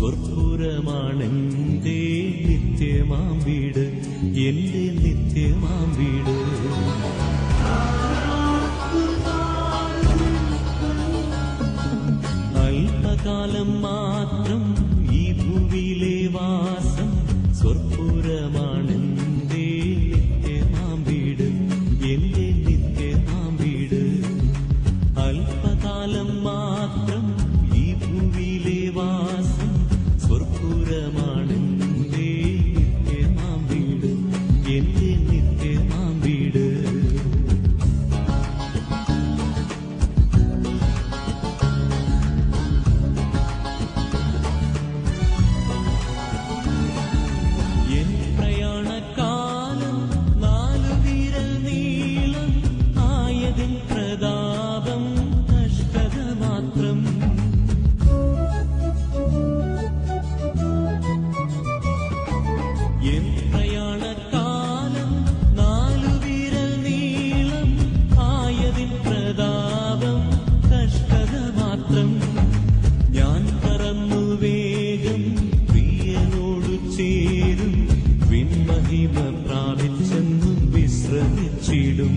സ്വർപ്പുരമാണെന്റെ നിത്യമാം വീട്, എന്റെ നിത്യമാം വീട്. അല്പകാലം മാത്രം ഈ ഭൂവിയിലെ വാസം, സ്വർപ്പുരമാണെന്റെ നിത്യമാം വീട്, എന്റെ നിത്യമാം വീട്. അല്പകാലം മാത്രം ഈ ഭൂവിയിലെ വാസം, സ്വർപ്പുരമാണെന്റെ നിത്യമാം വീട്, എന്റെ നിത്യമാം വീട്. എൻ പ്രയാണകാലം 4 വിരൽ നീളം ആയതിൻ പ്രതാപം കഷ്ടത മാത്രം. എൻ പ്രയാണകാലം 4 വിരൽ നീളം ആയതിൻ പ്രതാപം കഷ്ടത മാത്രം. ഞാൻ പറന്നു വേഗം പ്രിയനോടു ചേരും, വിൺമഹിമ പ്രാപിച്ചെന്നും വിശ്രമിച്ചിടും.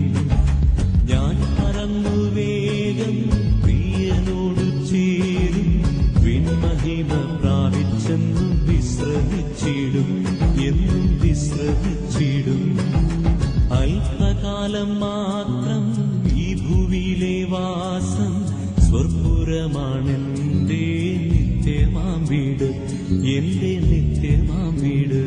ഞാൻ പറന്നു വേഗം പ്രിയനോടു ചേരും, വിൺമഹിമ പ്രാപിച്ചെന്നും വിശ്രമിച്ചിടും, എന്നും വിശ്രമിച്ചിടും. അല്പകാലം മാത്രം ഈ ഭൂവിയിലെ വാസം, സ്വർപ്പുരമാണെന്റെ നിത്യമാം വീട്, എന്റെ നിത്യമാം വീട്.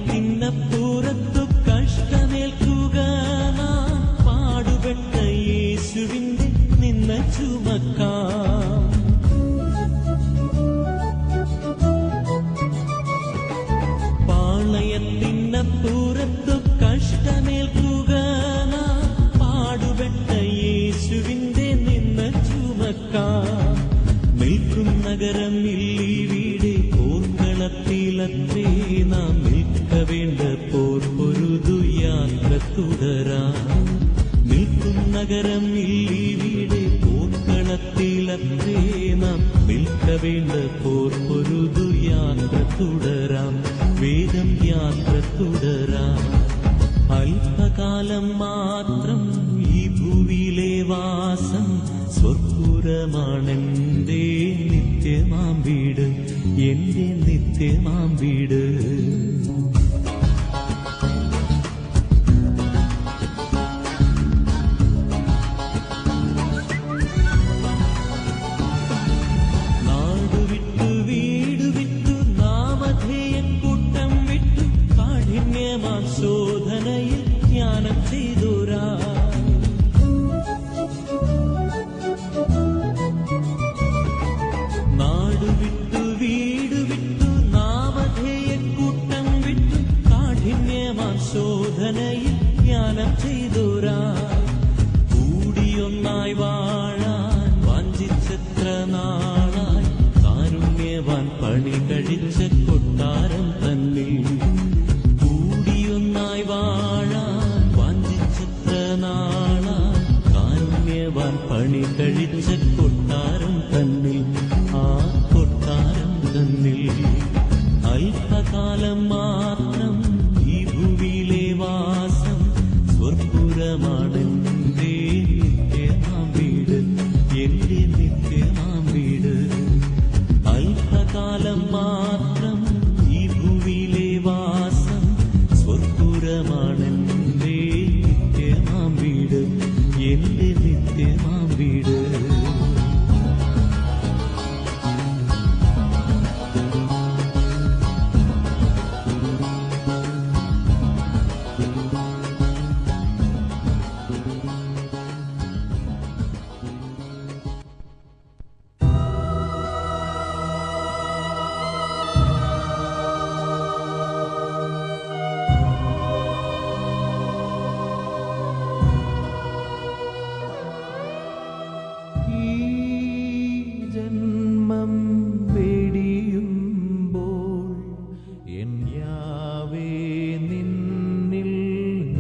പാളയത്തിനപ്പുറത്തു കഷ്ടമേൽക്കുക നാം, പാടുപെട്ട യേശുവിന്റെ നിന്ന ചുമക്കാം. പാളയത്തിനപ്പുറത്തു കഷ്ടമേൽക്കുക നാം, പാടുപെട്ട യേശുവിന്റെ നിന്ന ചുമക്കാം. നിൽക്കും നഗരം ഇല്ലീവിടെ, പോർക്കളത്തിലത്രേ നാം നിൽക്കവേണ്ട പോർപ്പൊരുതു യാത്ര തുടരാം. നിൽക്കും നഗരം ഇല്ലീവിടെ, പോർക്കളത്തിലത്രേ നാം നിൽക്കവേണ്ട പോർപ്പൊരുതു യാത്ര തുടരാം, വേഗം യാത്ര തുടരാം. അല്പകാലം മാത്രം ഈ ഭൂവിയിലെ വാസം, സ്വർപ്പുരമാണെന്റെ നിത്യമാം വീട്, എന്റെ നിത്യമാം വീട്. നാടു വിട്ടു വീടു വിട്ടു നാമധേയക്കൂട്ടം വിട്ടു, കാഠിന്യമാം ശോധനയിൽ ധ്യാനം ചെയ്തോരാ. നാടു വിട്ടു വീടു വിട്ടു നാമധേയക്കൂട്ടം വിട്ടു, കാഠിന്യമാം ശോധനയിൽ ധ്യാനം ചെയ്തോരാ. കൂടിയൊന്നായി വാഴാൻ വാഞ്ചിച്ചെത്ര നാളായി, കാരുണ്യവാൻ പണി കഴിച്ച കൊട്ടാരം തന്നിൽ. കൂടിയൊന്നായി വാഴാൻ വാഞ്ചിച്ചെത്ര നാളായി, കാരുണ്യവാൻ പണി കഴിച്ച കൊട്ടാരം തന്നിൽ, ആ കൊട്ടാരം തന്നിൽ. അല്പകാലം മാത്രം ഈ ഭൂവിയിലെ വാസം, സ്വർപ്പുരമാണെന്റെ നിത്യമാം വീട്, എന്റെ നിത്യമാം വീട്. അല്പകാലം മാത്രം ഈ ഭൂവിയിലെ വാസം, സ്വർപ്പുരമാണെന്റെ നിത്യമാം വീട്, എന്റെ നിത്യമാം വീട്. ജന്മം വെടിയുമ്പോൾ എൻ യാവേ നിന്നിൽ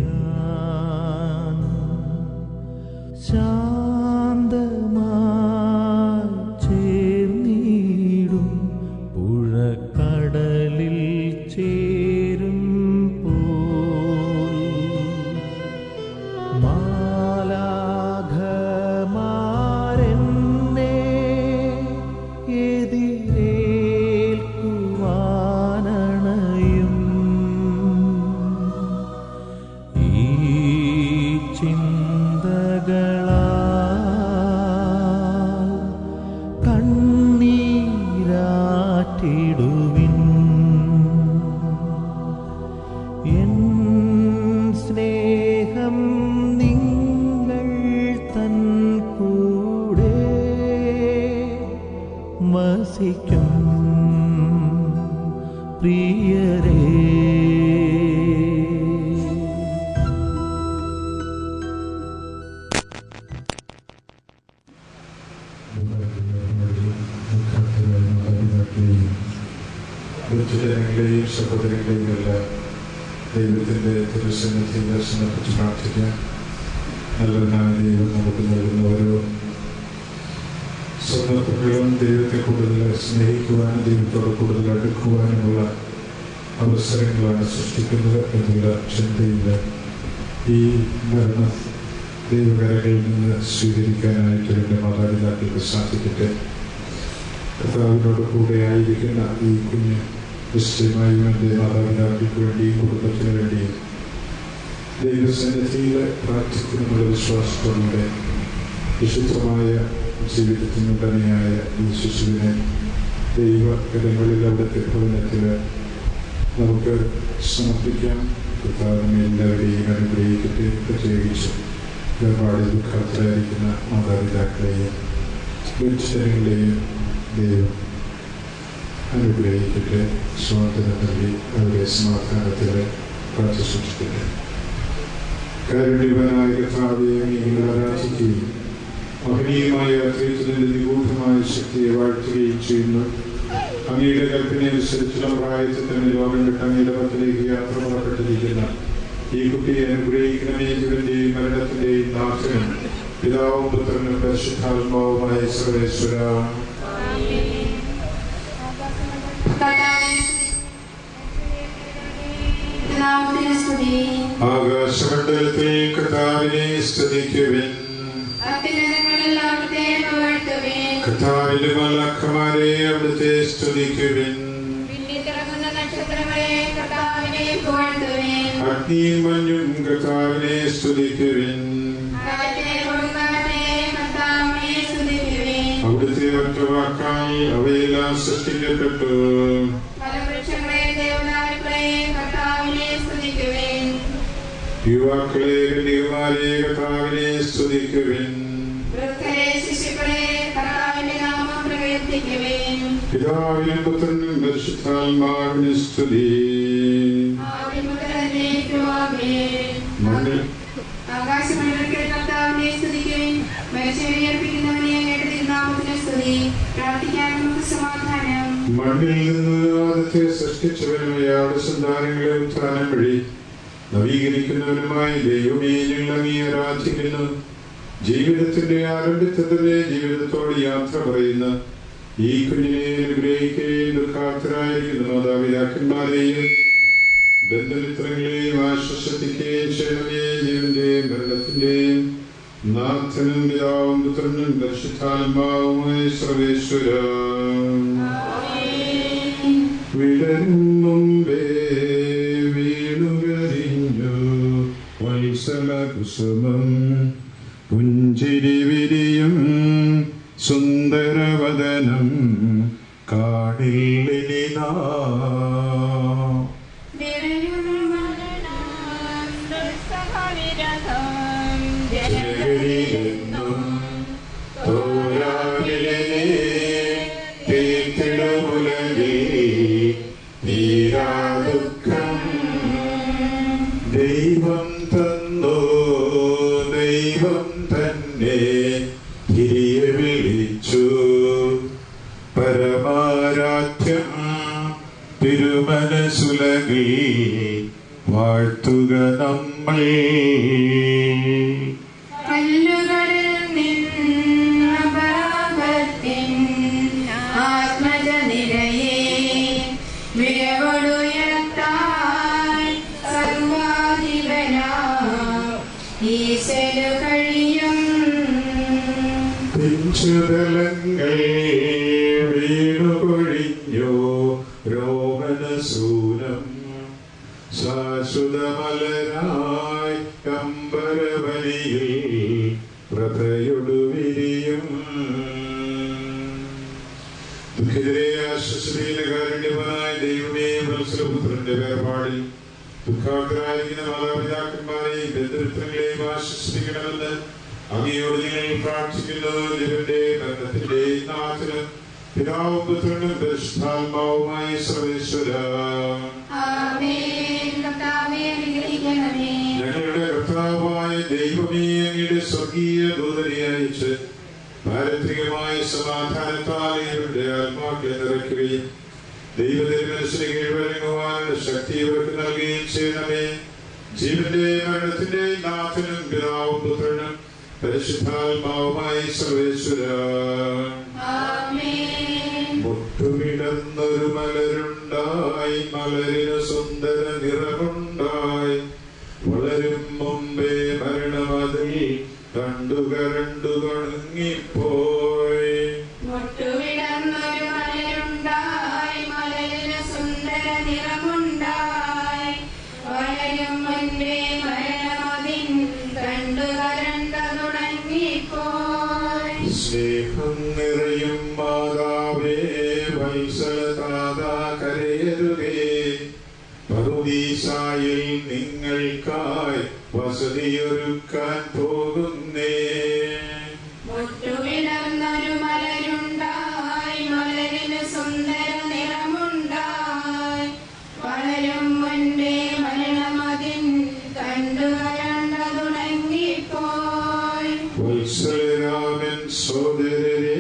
ഞാൻ ശാന്തമായി ചേർന്നിടും പുഴക്കടലിൽ ചേരും മാലാഖമാരെന്നെ എതിരേൽക്കുവാനണയും ഈ ചിന്തകളാൽ കണ്ണീരാറ്റിടുവിൻ എൻ സ്നേഹം നിങ്ങൾ തൻ കൂടെ വസിക്കും പ്രിയരേ. ജനങ്ങളെയും സഹോദരങ്ങളെയും എല്ലാം ദൈവത്തിൻ്റെ തിരുസന്നിധി ദർശനപ്പെട്ട് പ്രാർത്ഥിക്കാം. നല്ലവനായ ദൈവം നമുക്ക് നൽകുന്ന ഓരോ സന്ദർഭങ്ങളും ദൈവത്തെ കൂടുതൽ സ്നേഹിക്കുവാനും ദൈവത്തോട് കൂടുതൽ അടുക്കുവാനുമുള്ള അവസരങ്ങളാണ് സൃഷ്ടിക്കുന്നത് എന്നുള്ള ചിന്തയിൽ ഈ മരണം ദൈവകരകളിൽ നിന്ന് സ്വീകരിക്കാനായിട്ട് എൻ്റെ മാതാപിതാക്കൾക്ക് സാധിക്കട്ടെ. കർത്താവിനോട് കൂടെ ആയിരിക്കുന്ന ഈ കുഞ്ഞ് നിശ്ചയമായും എൻ്റെ മാതാപിതാക്കൾക്ക് വേണ്ടിയും കുടുംബത്തിന് വേണ്ടിയും ദൈവസന്നിധിയിൽ പ്രാർത്ഥിക്കുന്നുള്ള വിശ്വാസത്തോടെ വിശുദ്ധമായ ജീവിതത്തിനുടനെയായ ഈ ശിശുവിനെ ദൈവകരങ്ങളിൽ അവിടുത്തെ ഭവനത്തിൽ നമുക്ക് സമർപ്പിക്കാം. കർത്താവിനെ എല്ലാവരെയും അനുഗ്രഹിക്കട്ടെ. പ്രത്യേകിച്ച് ഒരുപാട് ദുഃഖത്തിലായിരിക്കുന്ന മാതാപിതാക്കളെയും ജനങ്ങളെയും ദൈവം അനുഗ്രഹിക്കട്ടെ. സ്വാതന്ത്ര്യം നൽകി അവരെ സമാധാനത്തിൽ കാത്തുസൂക്ഷിക്കട്ടെ. കാരുണ്യവാനായ കർത്താവെ അങ്ങയെ ആരാധിക്കുകയും മഹനീയമായ അദ്വൈതത്തിന്റെ നിഗൂഢമായ ശക്തിയെ വാഴ്ത്തുകയും ചെയ്യുന്നു. അങ്ങയുടെ കൽപ്പനയനുസരിച്ചുള്ള പ്രായത്തിൽ തന്നെ ലോകം വിട്ട് അങ്ങയുടെ പക്കലേക്ക് യാത്ര പുറപ്പെട്ടിരിക്കുന്ന ഈ കുട്ടിയെ അനുഗ്രഹിക്കണമേ. ജീവന്റെയും മരണത്തിന്റെയും നാഥനും പിതാവും പുത്രനും പരിശുദ്ധാത്മാവുമായ സർവേശ്വര. ആകാശമണ്ഡലത്തിൽ കർത്താവിനെ സ്തുതിക്കുവിൻ. കർത്താവിന്റെ മാലാഖമാരെ അവിടുത്തെ സ്തുതിക്കുവിൻ. അഗ്നിയും മഞ്ഞും കർത്താവിനെ സ്തുതിക്കുവിൻ. അവിടുത്തെ ഒറ്റ വാക്കാൽ അവയെല്ലാം സൃഷ്ടിക്കപ്പെട്ടു. യുവാക്കളെ കന്യകമാരെ കർത്താവിനെ സ്തുതിക്കുവിൻ. പിതാവിനും പുത്രനും പരിശുദ്ധാത്മാവിനെ സ്തുതി. ആകാശമണ്ഡലത്തിൽ കർത്താവിനെ സ്തുതിക്കുവിൻ. പ്രാർത്ഥിക്കാൻ നമുക്ക് സമാധാനം. മണ്ണിൽ നിന്ന് ആദ്യത്തെ സൃഷ്ടിച്ചവനും അയാളുടെ സന്താനങ്ങളെ ഉത്ഥാനം വഴി നവീകരിക്കുന്നവനുമായ ദൈവമേ ഞങ്ങൾ അങ്ങയെ ആരാധിക്കുന്നു. ജീവിതത്തിന്റെ ആരംഭത്തിൽ തന്നെ ജീവിതത്തോട് യാത്ര പറയുന്ന ഈ കുഞ്ഞിനെ അനുഗ്രഹിക്കുകയും ദുഃഖാർത്ഥരായിരിക്കുന്ന മാതാപിതാക്കന്മാരെയും ബന്ധുമിത്രങ്ങളെയും ആശ്വസിപ്പിക്കുകയും ചെയ്യണമേ. ജീവന്റെയും മരണത്തിന്റെയും നാഥനും പിതാവും പുത്രനും പരിശുദ്ധാത്മാവുമായ സർവേശ്വര. വിടരും മുമ്പേ വീണുകരിഞ്ഞു വത്സലകുസുമം പുഞ്ചിരി വിരിയും സുന്ദരവദനം കാണില്ലിനാ. ദൈവം തന്നോ ദൈവം തന്നെ തിരിയെ വിളിച്ചു. പരമാരാധ്യം തിരുമനസുലകിൽ വാഴ്ത്തുക നമ്മൾ. പിഞ്ചുതലങ്ങൾ വീണുകൊഴിഞ്ഞോ രോമനസൂനം ശാശ്വതമലരായി കമ്പരവനിയിൽ പ്രഭയൊടു വിരിയും. ദുഃഖിതരെ ആശ്വസീനകാരുണ്യവാനായ ദൈവമേ, വത്സലപുത്രന്റെ വേർപാടിൽ ദുഃഖാഗ്രഹിക്കുന്ന മാതാപിതാക്കന്മാരെയും ബന്ധുമിത്രങ്ങളെയും ആശ്വസിപ്പിക്കണമെന്ന് അങ്ങയോട് ഞങ്ങൾ പ്രാർത്ഥിക്കുന്നു. ജീവന്റെ മരണത്തിന്റെയും നാഥനും പിതാവും പുത്രനും പരിശുദ്ധാത്മാവുമായ സർവേശ്വര, ഞങ്ങളുടെ കർത്താവായ ദൈവമേ, അങ്ങയുടെ സ്വർഗീയ ദൂതനെ അയച്ച് പാരത്രികമായ സമാധാനത്താൽ ഇവരുടെ ആത്മാക്കളെ നിറയ്ക്കുകയും ദൈവത്തിനനുസരിച്ച് കീഴ്വഴങ്ങുവാനുള്ള ശക്തി ഇവർക്ക് നൽകുകയും ചെയ്യണമേ. ജീവന്റെ മരണത്തിന്റെ നാഥനും പിതാവും പുത്രനും പരിശുദ്ധാത്മാവുമായി സർവേശ്വര. മുട്ടുമിടന്നൊരു മലരുണ്ടായി, മലരിന് സുന്ദര നിറമുണ്ടായി, വളരും മുമ്പേ മരണമതിൽ കണ്ടു കരണ്ടു തുടങ്ങിപ്പോയി. സ്നേഹം നിറയും മാതാവേ, വത്സലതാതാ കരയരുതേ. പറുദീസായിൽ നിങ്ങൾക്കായി വസതിയൊരുക്കാൻ പോകുന്നേ. വത്സലരാമൻ സോദരരെ,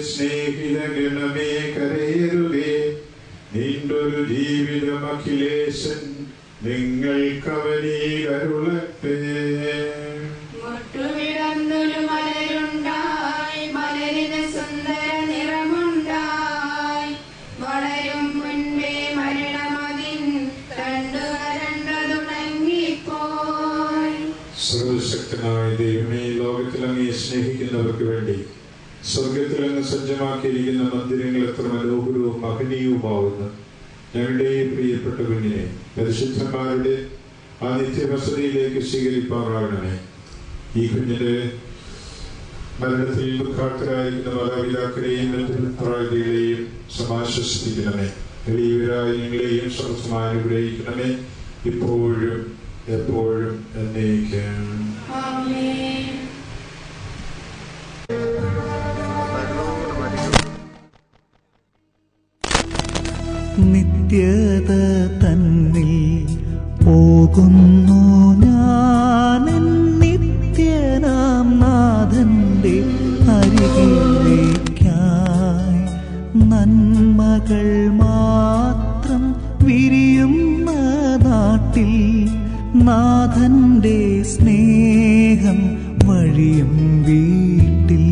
സ്നേഹിത ഗണമേ കരയരുതേ. നീണ്ടൊരു ജീവിതം അഖിലേശൻ നിങ്ങൾക്കവനിൽ അരുളട്ടെ. സർവശക്തനായ ദൈവമേ, ലോകത്തിൽ അങ്ങേ സ്നേഹിക്കുന്നവർക്ക് വേണ്ടി സ്വർഗത്തിൽ അങ്ങ് സജ്ജമാക്കിയിരിക്കുന്ന മന്ദിരങ്ങൾ എത്ര മനോഹരവും മഹനീയവുമാവുന്നു. ഞങ്ങളുടെ പ്രിയപ്പെട്ട കുഞ്ഞിനെ പരിശുദ്ധന്മാരുടെ ആ നിത്യവസതിയിലേക്ക് സ്വീകരിപ്പാറാകണമേ. ഈ കുഞ്ഞിന്റെ മരണത്തിൽ ദുഃഖാർത്ഥരായിരിക്കുന്ന മാതാപിതാക്കളെയും ബന്ധുമിത്രാദികളെയും സമാശ്വസിപ്പിക്കണമേ. എളിയവരായ ഞങ്ങളെയും സർവ്വമായി അനുഗ്രഹിക്കണമേ, ഇപ്പോഴും എപ്പോഴും എന്നേക്കും. നിത്യത തന്നിൽ പോകുന്നു ഞാൻ, നിത്യനാം നാഥന്റെ അരികിലേക്കായി. നന്മകൾ മാത്രം വിരിയുന്ന നാട്ടിൽ നാഥന്റെ സ്നേഹം വഴിയും വീട്ടിൽ.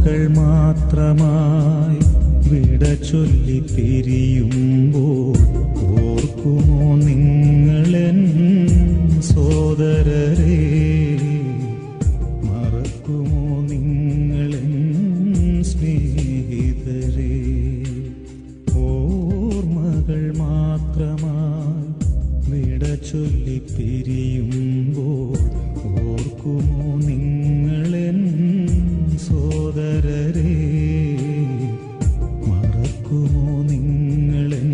മകൾ മാത്രമായി വിട ചൊല്ലി പിരിയുമ്പോൾ ഓർക്കുമോ നിങ്ങളെൻ സോദരരെ? മറക്കുമോ നിങ്ങളെൻ സ്നേഹിതരെ? ഓർമ്മകൾ മാത്രമായി വിട ചൊല്ലി പിരിയുമ്പോൾ ഓർക്കുമോ നിങ്ങളെൻ സോദരരെ? മറക്കുമോ നിങ്ങളെൻ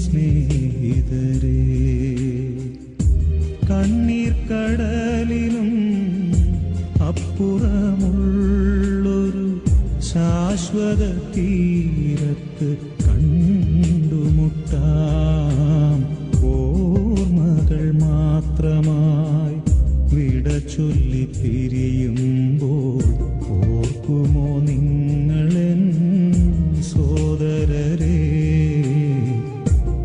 സ്നേഹിതരെ? കണ്ണീർ കടലിനും അപ്പുറമുള്ളൊരു ശാശ്വത തീരത്ത് കണ്ടുമുട്ടാം. ഓർമ്മകൾ മാത്രമായി വിട ചൊല്ലി പിരിയുമ്പോൾ ഓർക്കുമോ നിങ്ങളെൻ സോദരരെ?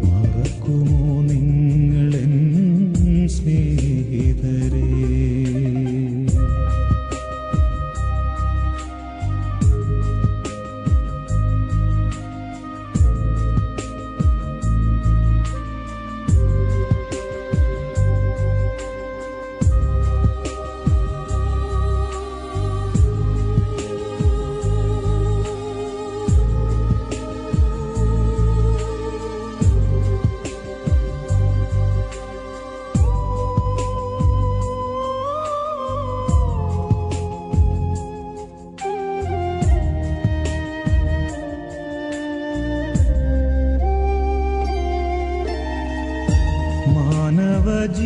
മറക്കുമോ നിങ്ങളെൻ സ്നേഹിതരെ?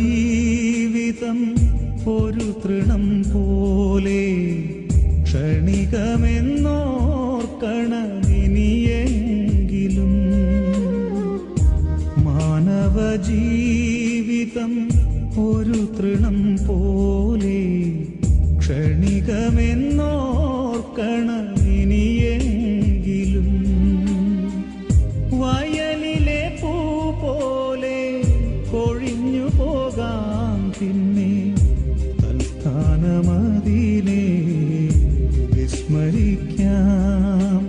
മാനവജീവിതം ഒരു തൃണം പോലെ ക്ഷണികമെന്നോർക്കണമിനിയെങ്കിലും. മാനവജീവിതം ഒരു തൃണം പോലെ ക്ഷണികമെന്നോർക്കണമിനിയെങ്കിലും. വയലിലെ പൂ പോലെ കൊഴിഞ്ഞു പോകാം പിന്നെ തൽസ്ഥാനമതിനെ വിസ്മരിക്കാം.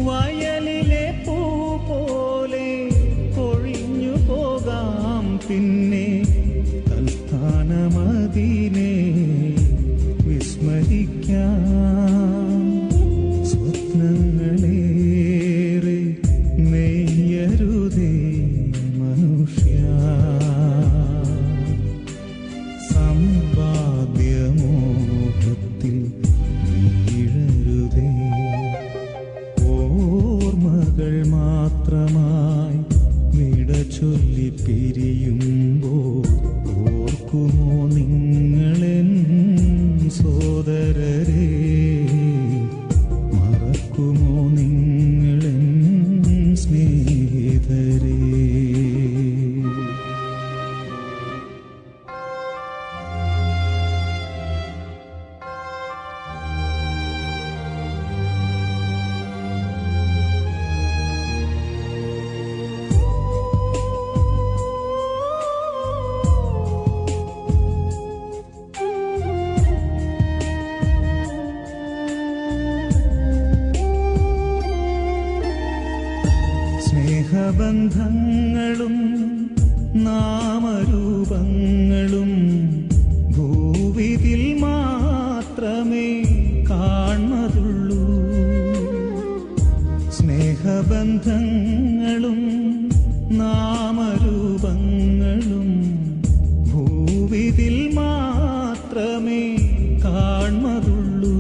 വയലിലെ പൂ പോലെ കൊഴിഞ്ഞു പോകാം പിന്നെ തൽസ്ഥാനമതിനെ വിസ്മരിക്കാം. സ്വപ്നങ്ങളേറെ നെയ്യരുതേ മനുഷ്യ, സമ്പാദ്യമോഹത്തിൽ വീഴരുതേ. ഓർമ്മകൾ മാത്രമായി വിട ചൊല്ലി പിരിയുമ്പോൾ ഓർക്കുമോ നിങ്ങളെൻ സോദരരെ? മറക്കുമോ നിങ്ങളെൻ സ്നേഹിതരെ? സ്നേഹബന്ധങ്ങളും നാമരൂപങ്ങളും ഭൂവിതിൽ മാത്രമേ കാണുന്നുള്ളൂ. സ്നേഹബന്ധങ്ങളും നാമരൂപങ്ങളും ഭൂവിതിൽ മാത്രമേ കാണുന്നുള്ളൂ.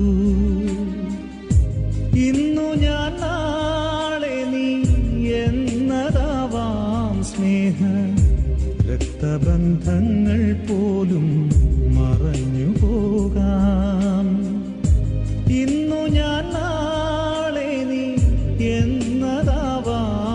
ഇന്നു ഞാൻ നാളെ നീ എന്നതാവാം സ്നേഹ രക്തബന്ധങ്ങൾ പോലും മറഞ്ഞു പോകാം. ഇന്നു ഞാൻ നാളെ നീ എന്നതാവാം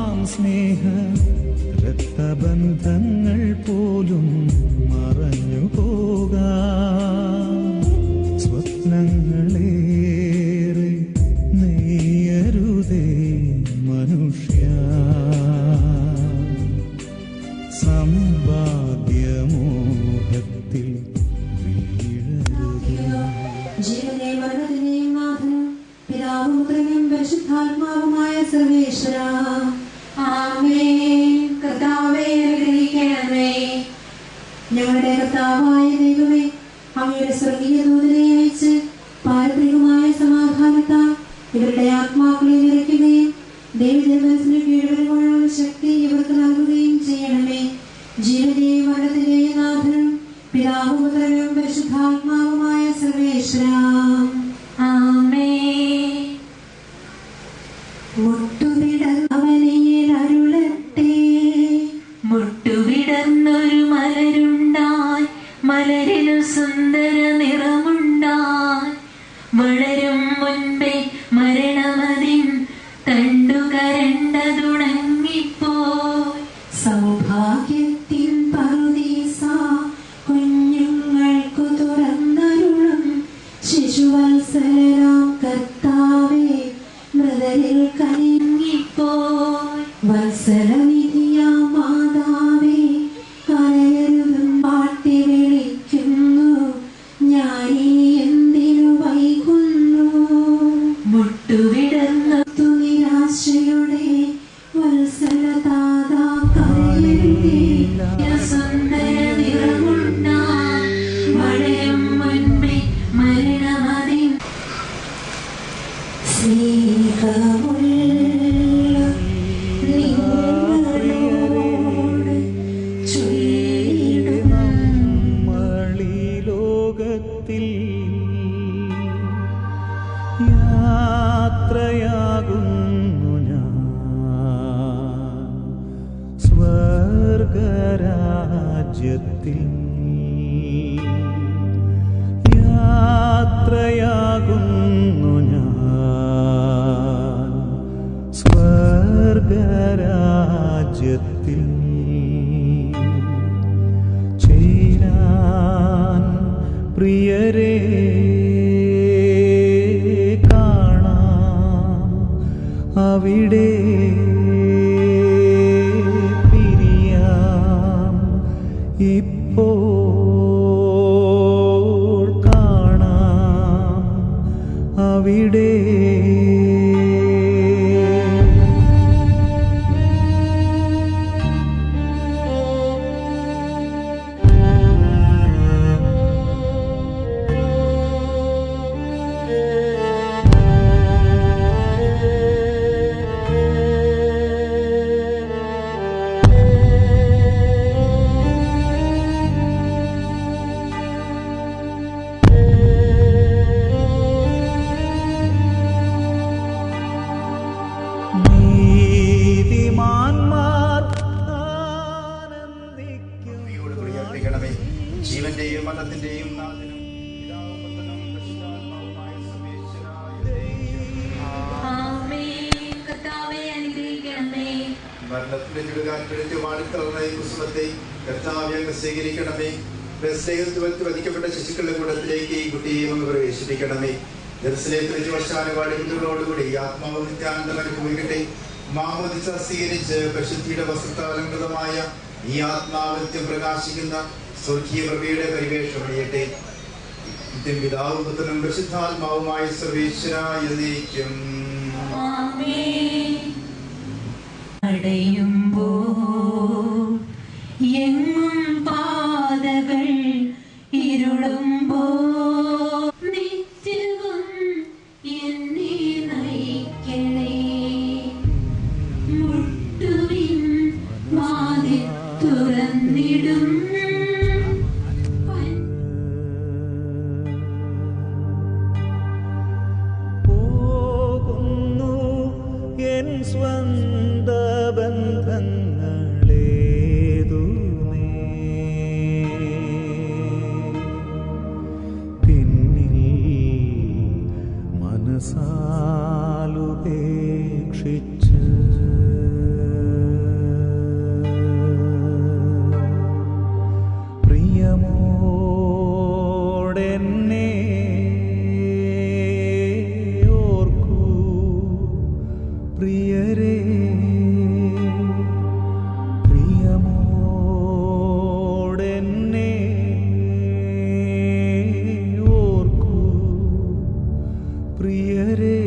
സർവേശ്വര. ആമേൻ. കർത്താവേ അനുഗ്രഹിക്കണമേ. ഞങ്ങളുടെ കർത്താവായ ദൈവമേ, അങ്ങയുടെ സ്വർഗീയ ദൂതനെ അയച്ച് പാരത്രികമായ സമാധാനത്താൽ ഇവരുടെ ആത്മാക്കളെ നിറയ്ക്കുകയും ദൈവജനത്തിന് കീഴ്വരങ്ങാനുള്ള ശക്തി ഇവർക്ക് നൽകുകയും ചെയ്യണമേ. ജീവന്റെയും മരണത്തിന്റെയും നാഥനും പിതാവും പുത്രനും പരിശുദ്ധാത്മാവുമായ സർവേശ്വര. ആമേൻ. മുട്ടുവിടർന്നവനിൽ മുട്ടുവിടർന്നൊരു മലരുണ്ടായി, മലരിനു സുന്ദര നിറമുണ്ടായി. വളരും മുൻപേ മരണമതിൻ തണ്ടുകരണ്ടതുണങ്ങിപ്പോയി. സൗഭാഗ്യത്തിൻ പറുദീസ കുഞ്ഞുങ്ങൾക്കു തുറന്നരുളും ശിശുവത്സലനാം കർത്താവേ, മൃതരിൽ കനിങ്ങിപ്പോയി. വത്സലനിധിയാം മാതാവേ, കരയരുതും പാട്ടി വിളിക്കുന്നു, ഞാനീ എന്തിനു വൈകുന്നു. മുട്ടുവിടർന്നു നിരാശയുടെ വത്സലതാതാ കരയരുതേ. സുന്ദര നിറമുണ്ടായി, വളരും മുൻപേ മരണമതിൻ സ്നേഹമുള്ള നിങ്ങളോട് ചൊല്ലിടും. നമ്മളീ ലോകത്തിൽ യാത്രയാകുന്നു ഞാൻ സ്വർഗരാജ്യത്തിൽ. യാത്രയാകുന്നു ഞാൻ സ്വർഗരാജ്യത്തിൽ. ചേരാൻ പ്രിയരേ കാണാം അവിടെ, പിരിയാം ഇപ്പോൾ കാണാം അവിടെ. നീതിമാന്മാർ ആനന്ദിക്കും. പ്രിയർപ്പിക്കണമേ. ജീവന്റെയും മരണത്തിന്റെയും നാഥനും പിതാവും പുത്രനും പരിശുദ്ധാത്മാവുമായ സർവേശ്വരായ ആമേൻ. കർത്താവേ അനുഗ്രഹിക്കണമേ. മരണത്തിന്റെ ചുടുകാറ്റ് വാടിത്തളർന്ന ഈ കുസുമത്തെ കർത്താവേ അങ്ങ് സ്വീകരിക്കണമേ. ബെത്ലഹേമിൽ വധിക്കപ്പെട്ട ശിശുക്കളുടെ കൂട്ടത്തിലേക്ക് ഈ കുട്ടിയെയും അങ്ങ് പ്രവേശിപ്പിക്കണമേ. ജെറുസലേമിൽ വെച്ച് വർഷാനുപാടി കുട്ടികളോടുകൂടി ആത്മാവ് നിത്യാനന്ദം അനുഭവിക്കട്ടെ. മാമോദിസ സ്വീകരിച്ച് പരിശുദ്ധിയുടെ വസ്ത്രത്താലംകൃതമായ ഈ ആത്മാവിത്യം പ്രകാശിക്കുന്ന സ്വർഗീയ പ്രഭയുടെ പരിവേഷമണിയട്ടെ. പിതാവും പുത്രനും പരിശുദ്ധാത്മാവുമായ സർവേശ്വരായ എന്നേക്കും. അടയുമ്പോൾ എങ്ങും പാതകൾ ഇരുളുമ്പോൾ നിത്യവും എന്നെ നയിക്കണേ. മുട്ടുവിൻ വാതിൽ തുറന്നിടും. പോകുന്നു എൻ സ്വന്ത ബന്ധങ്ങളേതുമേ, പിന്നിൽ മനസാലുപേക്ഷിച്ച് പ്രിയമോടെന്നെ ഓർക്കൂ പ്രിയരേ. പ്രിയമോടെന്നെ ഓർക്കൂ പ്രിയരേ.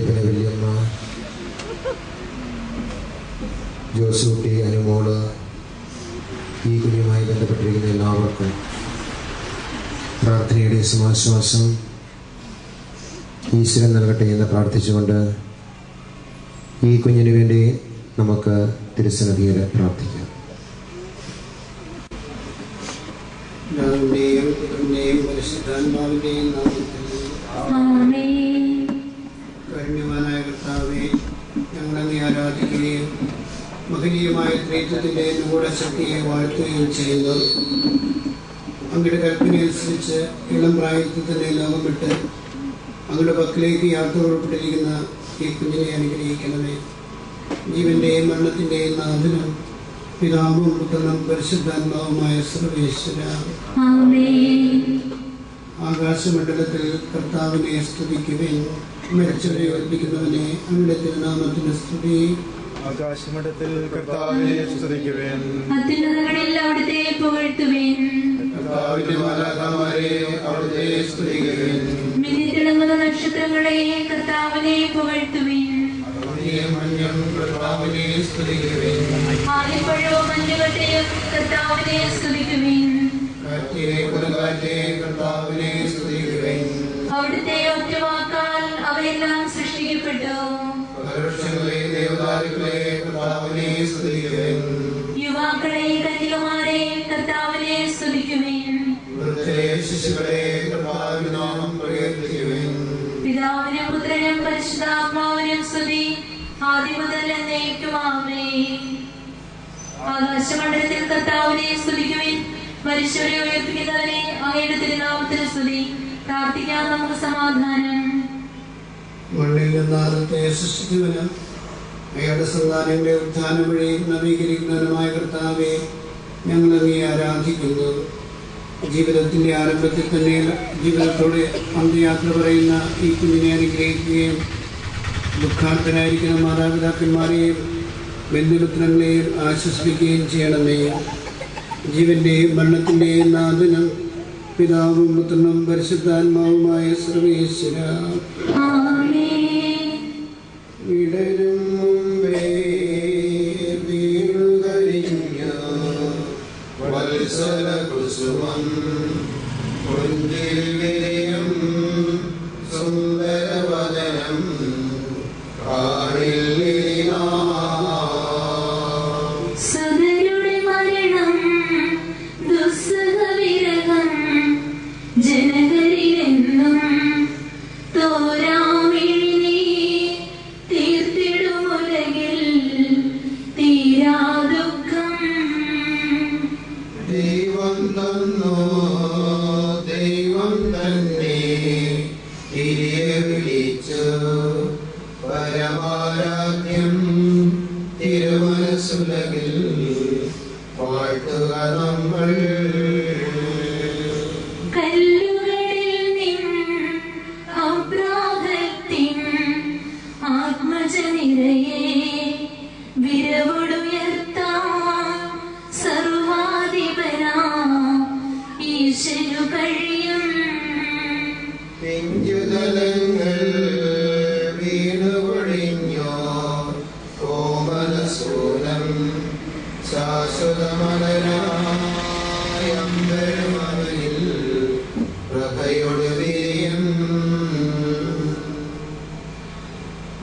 ഫിലിപ്പിന് വല്യമ്മ, ജോസൂട്ടി, അനുമോള്, ഈ കുഞ്ഞുമായി ബന്ധപ്പെട്ടിരിക്കുന്ന എല്ലാവർക്കും പ്രാർത്ഥനയുടെ സമാശ്വാസം ഈശ്വരൻ നൽകട്ടെ എന്ന് പ്രാർത്ഥിച്ചുകൊണ്ട് ഈ കുഞ്ഞിന് വേണ്ടി നമുക്ക് തിരുസന്നിധിയിൽ പ്രാർത്ഥിക്കാം. പിതാവിന്റെയും പുത്രന്റെയും പരിശുദ്ധാത്മാവിന്റെയും നാമത്തിൽ കാരുണ്യവാനായ കർത്താവേ, ഞങ്ങളങ്ങേ ആരാധിക്കുകയും മഹനീയമായ ത്രിത്വത്തിന്റെ ഗൂഢശക്തിയെ വാഴ്ത്തുകയും ചെയ്യുന്നു. അങ്ങയുടെ കൽപ്പനയനുസരിച്ച് ഇളം പ്രായത്തിൽ തന്നെ ലോകം വിട്ട് അങ്ങയുടെ പക്കലേക്ക് യാത്ര പുറപ്പെട്ടിരിക്കുന്ന ഈ കുഞ്ഞിനെ അനുഗ്രഹിക്കണമേ. ജീവന്റെയും മരണത്തിന്റെയും നാഥനും പിതാവും പുത്രനും പരിശുദ്ധാത്മാവുമായ സർവേശ്വര. ആകാശമണ്ഡലത്തിൽ കർത്താവിനെ സ്തുതിക്കുവിൻ. മരിച്ചവരെ ഉയർപ്പിക്കുന്നവനെ അങ്ങയുടെ തിരുനാമത്തിന് സ്തുതി. ആകാശമണ്ഡലത്തിൽ കർത്താവിനെ സ്തുതിക്കുവിൻ. അത്യുന്നതങ്ങളിൽ അവിടുത്തെ പുകഴ്ത്തുവിൻ. കർത്താവിന്റെ മാലാഖമാരെ അവിടുത്തെ സ്തുതിക്കുവിൻ. മിന്നിത്തിളങ്ങുന്ന നക്ഷത്രങ്ങളെ കർത്താവിനെ പുകഴ്ത്തുവിൻ. കർത്താവിനെ സ്തുതിക്കുവിൻ. ആലിപ്പഴവും മഞ്ഞുകട്ടയും കർത്താവിനെ സ്തുതിക്കുവിൻ. കർത്താവിനെ സ്തുതിക്കുവിൻ. അവിടുത്തെ ഒറ്റവാക്കാൽ അവയെല്ലാം സൃഷ്ടിക്കപ്പെട്ടു. ദേവതാരുക്കളെ കർത്താവിനെ സ്തുതിക്കുവിൻ. യുവാക്കളെ കന്യകമാരെ കർത്താവിനെ സ്തുതിക്കുവിൻ. ശിശുക്കളെ കർത്താവിന്റെ നാമം പ്രകീർത്തിക്കുവിൻ. പിതാവിനും പുത്രനും പരിശുദ്ധാത്മാവിനും സ്തുതി, ആദ്യം മുതൽ എന്നേക്കും ആമേൻ. ആകാശമണ്ഡലത്തിൽ കർത്താവിനെ സ്തുതിക്കുവിൻ. മരിച്ചവരെ ഉയർപ്പിക്കുന്നവനെ അങ്ങയുടെ തിരുനാമത്തിന് സ്തുതി. പ്രാർത്ഥിക്കാൻ നമുക്ക് സമാധാനം. മണ്ണിൽ നിന്നാദത്തെ സൃഷ്ടിച്ചവനും അയാളുടെ സന്താനങ്ങളെ ഉത്ഥാനം വഴി നവീകരിക്കുന്നവനുമായ കർത്താവെ, ഞങ്ങൾ അങ്ങേ ആരാധിക്കുന്നു. ജീവിതത്തിന്റെ ആരംഭത്തിൽ തന്നെ ജീവിതത്തോടെ അന്ത്യയാത്ര പറയുന്ന ഈ കുഞ്ഞിനെ അനുഗ്രഹിക്കുകയും ദുഃഖാർത്ഥനായിരിക്കുന്ന മാതാപിതാക്കന്മാരെയും ബന്ധുമിത്രങ്ങളെയും ആശ്വസിപ്പിക്കുകയും ചെയ്യണമേ. ജീവന്റെയും മരണത്തിന്റെയും നാഥനും പിതാവും പുത്രനും പരിശുദ്ധാത്മാവുമായ സർവേശ്വര. വിടരും മുമ്പേ വീണുകരിഞ്ഞ വത്സല കുസുമം പുഞ്ചിൽ വിരിയും സുന്ദരവദനം കാണില്ലിനാ. സദരുടെ മരണം ദുസ്സഹവിരഹം ജനകരിലെന്നും തോരാമിഴിനീ തീർത്തിടുമുലകിൽ തീരാ ദുഃഖം. ദൈവം തന്നോ ദൈവം തന്നെ തിരികെ വിളിച്ചു പരമാരാധ്യം തിരുമനസുലകിൽ വാഴ്ത്തുക നമ്മൾ. കല്ലുകളിൽ നിൻ അപ്രാഹത്തിൻ ആത്മജനിരയെ വിരവൊടുയർത്താൻ സർവാധിപനാ ഈശനു കഴിയും. പിഞ്ചുതലങ്ങൾ വീണുപൊഴിഞ്ഞോ കോമലസൂലം ശാശ്വതമലരായമ്പരുമനിൽ പ്രഭയോട് വീര്യം.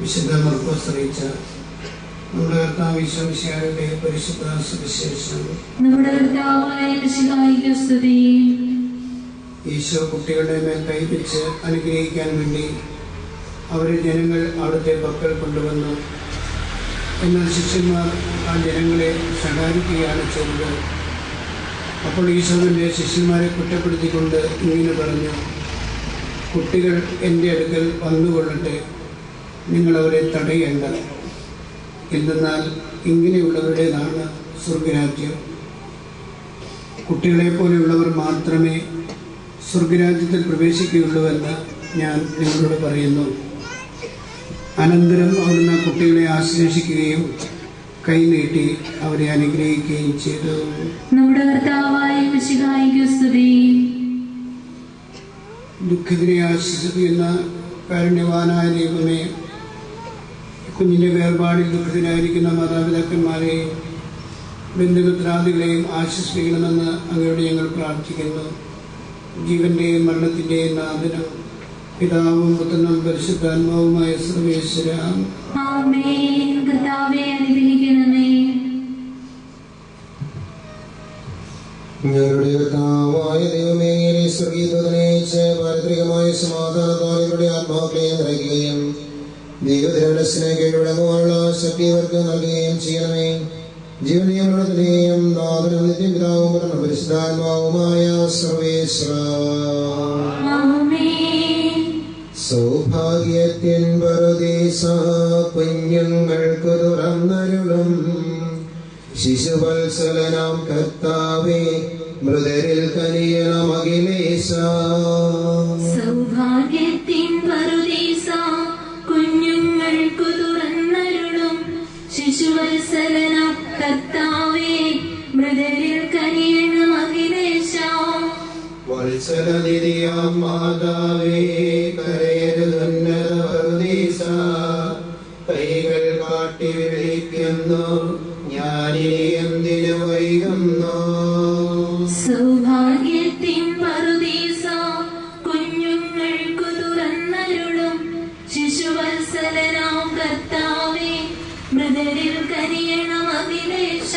വിശുദ്ധ മർക്കോസ് അറിയിച്ച നമ്മുടെ കർത്താവ് ഈശോമിശിഹായുടെ പരിശുദ്ധ സുവിശേഷം. നമ്മുടെ കർത്താവായ മിശിഹായിക്ക് സ്തുതി. ഈശോ കുട്ടികളുടെ മേൽ കൈവച്ച് അനുഗ്രഹിക്കാൻ വേണ്ടി അവരെ ജനങ്ങൾ അവിടുത്തെ പക്കൽ കൊണ്ടുവന്നു. എന്നാൽ ശിഷ്യന്മാർ ആ ജനങ്ങളെ ശകാരിക്കുകയാണ് ചെയ്തത്. അപ്പോൾ ഈശോ തന്റെ ശിഷ്യന്മാരെ കുറ്റപ്പെടുത്തിക്കൊണ്ട് ഇങ്ങനെ പറഞ്ഞു: കുട്ടികൾ എൻ്റെ അടുക്കൽ വന്നുകൊള്ളട്ടെ, നിങ്ങളവരെ തടയേണ്ട. എന്തെന്നാൽ ഇങ്ങനെയുള്ളവരുടേതാണ് സ്വർഗരാജ്യം. കുട്ടികളെ പോലെയുള്ളവർ മാത്രമേ സ്വർഗരാജ്യത്തിൽ പ്രവേശിക്കുകയുള്ളൂവെന്ന് ഞാൻ നിങ്ങളോട് പറയുന്നു. അനന്തരം അവിടുന്ന് കുട്ടികളെ ആശ്ലേഷിക്കുകയും കൈനീട്ടി അവരെ അനുഗ്രഹിക്കുകയും ചെയ്തു. നമ്മുടെ കർത്താവായ മിശിഹായിക്ക് സ്തുതി. ദുഃഖിതരെ ആശ്വസിപ്പിക്കുന്ന കാരുണ്യവാനായ ദൈവമേ, കുഞ്ഞിൻ്റെ വേർപാടിൽ ദുഃഖത്തിലായിരിക്കുന്ന മാതാപിതാക്കന്മാരെയും ബന്ധുമിത്രാദികളെയും ആശ്വസിപ്പിക്കണമെന്ന് അങ്ങയോട് ഞങ്ങൾ പ്രാർത്ഥിക്കുന്നു. ജീവന്റെയും മരണത്തിന്റെയും നാഥനും പിതാവും പുത്രനും പരിശുദ്ധാത്മാവുമായ സർവേശ്വര ആമേൻ. കർത്താവേ അനുഗ്രഹിക്കണമേ. ഞങ്ങളുടെ കർത്താവായ ദൈവമേ, സ്വർഗീയതനയിച്ച് പാരത്രികമായ സമാധാനത്താൽ ഇവരുടെ ആത്മാക്കളെ നിറയ്ക്കുകയും ദൈവത്തിനു കീഴടങ്ങുവാനുള്ള ശക്തി ഇവർക്ക് നൽകുകയും ചെയ്യണമേ. ജീവനെയും മരണത്തിനെയും നാഥനും നിത്യപിതാവും പുത്രനും പരിശുദ്ധാത്മാവുമായ സർവേശ്വര സൗഭാഗ്യത്തിൻ പറുദീസ കുഞ്ഞുങ്ങൾക്ക് തുറന്നരുളും ശിശുവത്സലനാം കർത്താവേ, മൃതരിൽ കനിയണം അഖിലേശ. സൗഭാഗ്യത്തിൻ പറുദീസ കുഞ്ഞുങ്ങൾക്ക് തുറന്നരുളും ശിശുവത്സലനാം കർത്താവേ, മൃതരിൽ കനിയണം അഖിലേശ. വത്സലനിധിയാം മാതാവേ, കരയരുതുന്നത പറുദീസ. കൈകൾ കാട്ടി വിളിക്കുന്നു, ഞാനിനി എന്തിനു വൈകുന്നു. സൗഭാഗ്യത്തിൻ പറുദീസ കുഞ്ഞുങ്ങൾക്ക് തുറന്നരുളും ശിശുവത്സലനാം കർത്താവേ, മൃതരിൽ കനിയണം അഖിലേശ.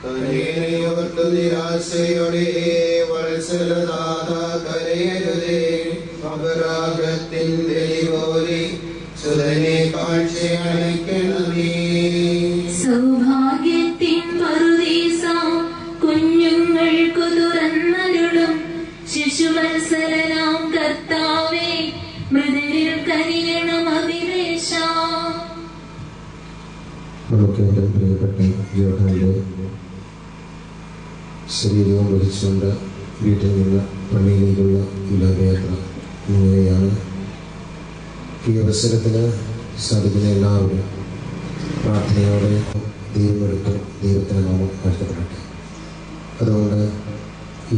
കരയോർത്തു നിരാശയോടെ വത്സലദാത കരയരുതേ. അപരാഗത്തിൻ വെളിപോലെ സുതനെ കാഴ്ചയണയ്ക്കണമേ. സൗഭാഗ്യത്തിൻ പറുദീസ കുഞ്ഞുങ്ങൾക്ക് തുറന്നരുളും ശിശുവത്സലനാം കർത്താവേ, മൃതരിൽ കനിയണം അഖിലേശ. നമുക്ക് എൻ്റെ പ്രിയപ്പെട്ട ജോഹാന്റെ ശരീരവും വഹിച്ചുകൊണ്ട് വീട്ടിൽ നിന്ന് പള്ളിയിലേക്കുള്ള വിലാപയാത്ര ഇങ്ങനെയാണ്. ഈ അവസരത്തിന് സാധിക്കുന്ന എല്ലാവരും പ്രാർത്ഥനയോടെ ദൈവമെടുത്ത് ദൈവത്തിൻ്റെ നാമം വാഴ്ത്തപ്പെടട്ടെ. അതുകൊണ്ട്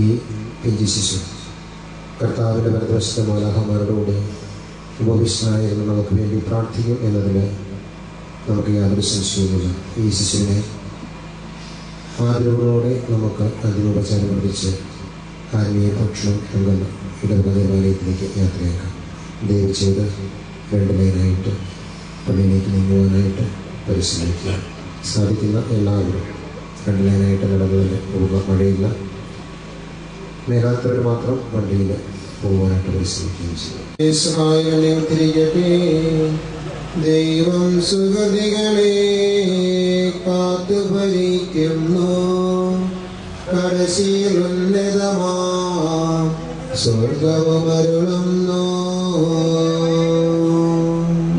ഈ പിഞ്ചു ശിശു കർത്താവിൻ്റെ വലതുവശത്തെ മാലാഖമാരുടെ കൂടെ ഉപവിഷ്ടനായിരുന്നു നമുക്ക് വേണ്ടി പ്രാർത്ഥിക്കും എന്നതിൽ നമുക്ക് യാതൊരു സംശയവുമില്ല. ഈ ശിശുവിനെ ആദരവോടെ നമുക്ക് അന്തിമോപചാരം അർപ്പിച്ച് ആത്മീയ ഭക്ഷണം നൽകുന്ന ഇടവക ദേവാലയത്തിലേക്ക് യാത്രയാക്കാം. ദയവ് ചെയ്ത് 2 ലൈനായിട്ട് പള്ളിയിലേക്ക് നീങ്ങുവാനായിട്ട് പരിശ്രമിക്കുക. സാധിക്കുന്ന എല്ലാവരും 2 ലൈനായിട്ട് നടന്നതിന് പോവുക. മഴയില്ല, മേഘാത്തവർ മാത്രം വണ്ടിയിൽ പോകാനായിട്ട് പരിശ്രമിക്കുകയും ചെയ്യും. സഹായം തിരികട്ടെ. ദൈവം സുഹൃതികളെ കാത്തു ഭരിക്കുന്നു. കടശിയിൽ ഉന്നതമാ സ്വർഗവും അരുളുന്നു.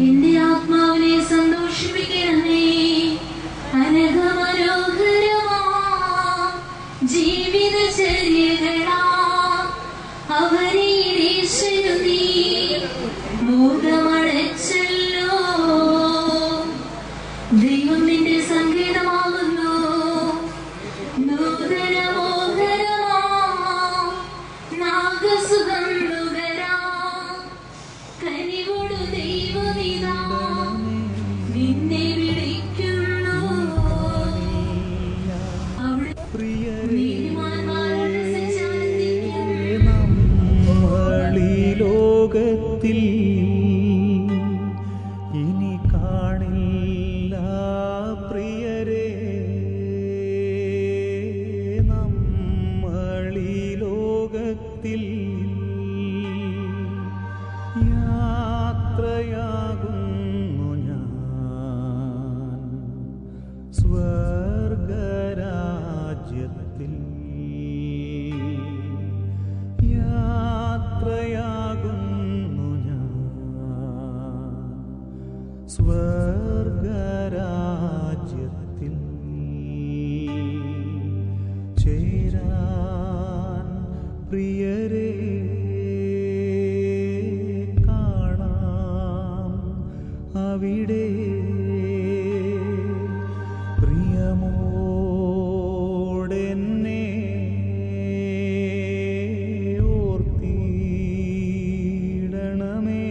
എന്റെ ആത്മാവിനെ സന്തോഷിപ്പിക്കണമേ. അനഘമനോഹരമാ ജീവിതചര്യകളാ അവരീശ്വരു നീ മോദമടച്ചല്ലോ. ദൈവം നിന്റെ സംഗീതമാകുന്നു. നൂതനമോഹരമാ നാഗസുഖം നുകരാ കനിവോടു ദൈവമിതാ നിന്നെ വിളിക്കുന്നു. അവിടെ നീതിമാന്മാരുടെ സഞ്ചാരത്തിനും നമ്മളീ ലോകത്തിൽ ഇനി കാണില്ല പ്രിയരെ. നമ്മളീ ലോകത്തിൽ യാത്രയാകുന്നു ഞാൻ സ്വർഗരാജ്യത്തിൽ. യാത്രയാകുന്നു ഞാൻ സ്വർഗരാജ്യത്തിൽ. ചേരാൻ പ്രിയരെ കാണാം അവിടെ. പ്രിയമോടെന്നെ ഓർത്തിടണമേ.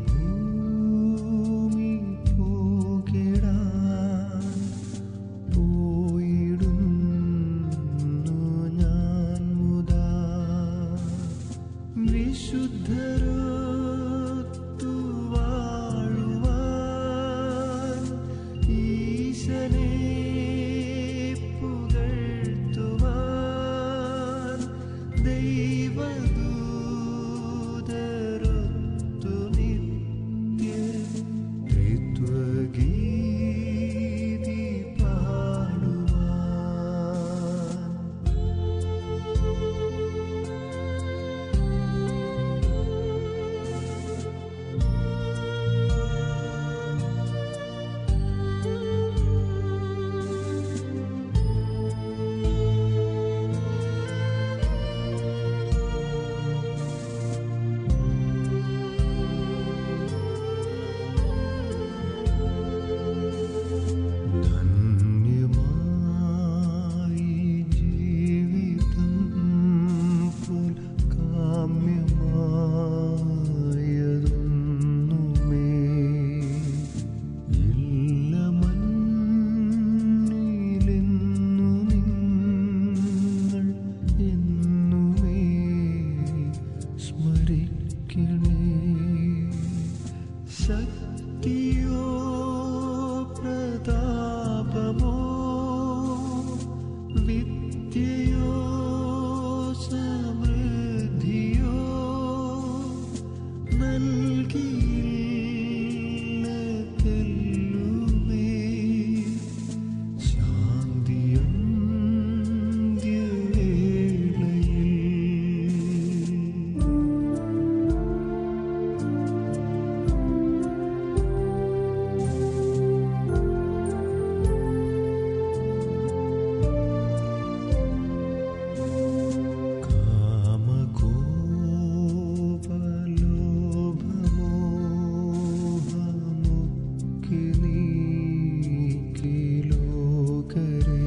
ഭൂമി പൂകിടാൻ പോയിടുന്നു ഞാൻ മുതാ. വിശുദ്ധരൊത്തു വാഴുവാൻ ഈശനെ പുകഴ്ത്തുവാൻ ദൈവദൂതരൊത്തു നിത്യ ത്രിത്വഗീതി പാടുവാൻ. ധന്യമായി ജീവിതം പോൽ കാമ്യമായതൊന്നുമേ ഇല്ല മണ്ണിലെന്നു നിങ്ങൾ എന്നുമേ സ്മരിക്കണേ. ശക്തിയോ പ്രതാപമോ വിദ്യയോ സമൃദ്ധിയോ നൽകിയില്ല തെല്ലുമേ ശാന്തിയന്ത്യവേളയിൽ. കാമകോപലോഭമോഹമൊക്കെ നീക്കി ലോകരെ